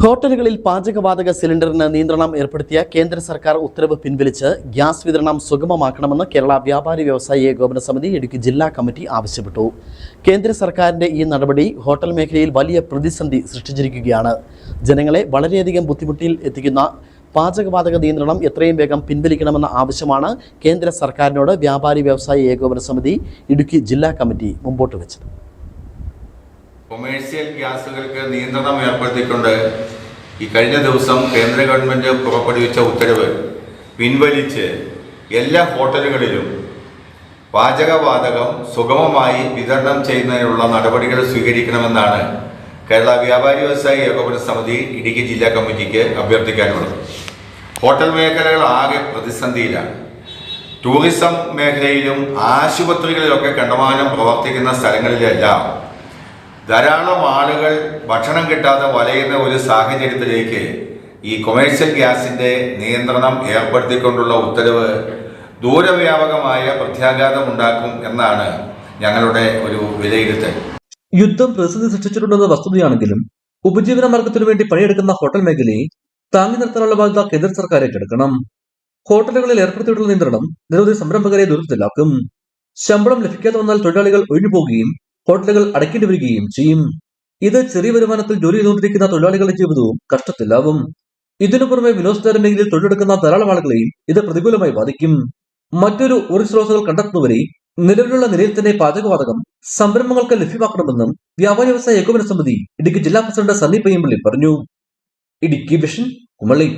ഹോട്ടലുകളിൽ പാചകവാതക സിലിണ്ടറിന് നിയന്ത്രണം ഏർപ്പെടുത്തിയ കേന്ദ്ര സർക്കാർ ഉത്തരവ് പിൻവലിച്ച് ഗ്യാസ് വിതരണം സുഗമമാക്കണമെന്ന് കേരള വ്യാപാരി വ്യവസായി ഏകോപന സമിതി ഇടുക്കി ജില്ലാ കമ്മിറ്റി ആവശ്യപ്പെട്ടു. കേന്ദ്ര സർക്കാരിന്റെ ഈ നടപടി ഹോട്ടൽ മേഖലയിൽ വലിയ പ്രതിസന്ധി സൃഷ്ടിച്ചിരിക്കുകയാണ്. ജനങ്ങളെ വളരെയധികം ബുദ്ധിമുട്ടിൽ എത്തിക്കുന്ന പാചകവാതക നിയന്ത്രണം എത്രയും വേഗം പിൻവലിക്കണമെന്ന ആവശ്യമാണ് കേന്ദ്ര സർക്കാരിനോട് വ്യാപാരി വ്യവസായി ഏകോപന സമിതി ഇടുക്കി ജില്ലാ കമ്മിറ്റി മുമ്പോട്ട് വെച്ചത്. കൊമേഴ്സ്യൽ ഗ്യാസുകൾക്ക് നിയന്ത്രണം ഏർപ്പെടുത്തിക്കൊണ്ട് ഈ കഴിഞ്ഞ ദിവസം കേന്ദ്ര ഗവൺമെൻറ് പുറപ്പെടുവിച്ച ഉത്തരവ് പിൻവലിച്ച് എല്ലാ ഹോട്ടലുകളിലും പാചകവാതകം സുഗമമായി വിതരണം ചെയ്യുന്നതിനുള്ള നടപടികൾ സ്വീകരിക്കണമെന്നാണ് കേരള വ്യാപാരി വ്യവസായി ഏകോപന സമിതി ഇടുക്കി ജില്ലാ കമ്മിറ്റിക്ക് അഭ്യർത്ഥിക്കാനുള്ളത്. ഹോട്ടൽ മേഖലകൾ ആകെ പ്രതിസന്ധിയിലാണ്. ടൂറിസം മേഖലയിലും ആശുപത്രികളിലൊക്കെ കണ്ടമാനം പ്രവർത്തിക്കുന്ന സ്ഥലങ്ങളിലെല്ലാം ധാരാളം ആളുകൾ ഭക്ഷണം കിട്ടാതെ വലയുന്ന ഒരു സാഹചര്യത്തിലേക്ക് ഈ കൊമേഴ്സ്യൽ ഗ്യാസിന്റെ നിയന്ത്രണം ഏർപ്പെടുത്തിക്കൊണ്ടുള്ള ഉത്തരവ് ദൂരവ്യാപകമായ പ്രത്യാഘാതം ഉണ്ടാക്കും എന്നാണ് ഞങ്ങളുടെ ഒരു വിലയിരുത്തൽ. യുദ്ധം പ്രതിസന്ധി സൃഷ്ടിച്ചിട്ടുണ്ടെന്ന വസ്തുതയാണെങ്കിലും ഉപജീവന മാർഗത്തിനു വേണ്ടി പണിയെടുക്കുന്ന ഹോട്ടൽ മേഖലയെ താങ്ങി നിർത്താനുള്ള ബാധ്യത കേന്ദ്ര സർക്കാർ ഏറ്റെടുക്കണം. ഹോട്ടലുകളിൽ ഏർപ്പെടുത്തിയിട്ടുള്ള നിയന്ത്രണം നിരവധി സംരംഭകരെ ദുരിതത്തിലാക്കും. ശമ്പളം ലഭിക്കാതെ വന്നാൽ തൊഴിലാളികൾ ഒഴിഞ്ഞുപോകുകയും ഹോട്ടലുകൾ അടയ്ക്കേണ്ടി വരികയും ചെയ്യും. ഇത് ചെറിയ വരുമാനത്തിൽ ജോലി ചെയ്തുകൊണ്ടിരിക്കുന്ന തൊഴിലാളികളുടെ ജീവിതവും കഷ്ടത്തിലാവും. ഇതിനു പുറമെ വിനോദസഞ്ചാര മേഖലയിൽ തൊഴിലെടുക്കുന്ന ധാരാളം ആളുകളെയും ഇത് പ്രതികൂലമായി ബാധിക്കും. മറ്റൊരു ഊർജ്ജ സ്രോതസ്സുകൾ കണ്ടെത്തുന്നവരെ നിലവിലുള്ള നിലയിൽ തന്നെ പാചകവാതകം സംരംഭങ്ങൾക്ക് ലഭ്യമാക്കണമെന്നും വ്യാപാരി വ്യവസായ ഏകോപന സമിതി ഇടുക്കി ജില്ലാ പ്രസിഡന്റ് സന്ദീപ് പയ്യമ്പള്ളി പറഞ്ഞു. ഇടുക്കി വിഷൻ കുമളി.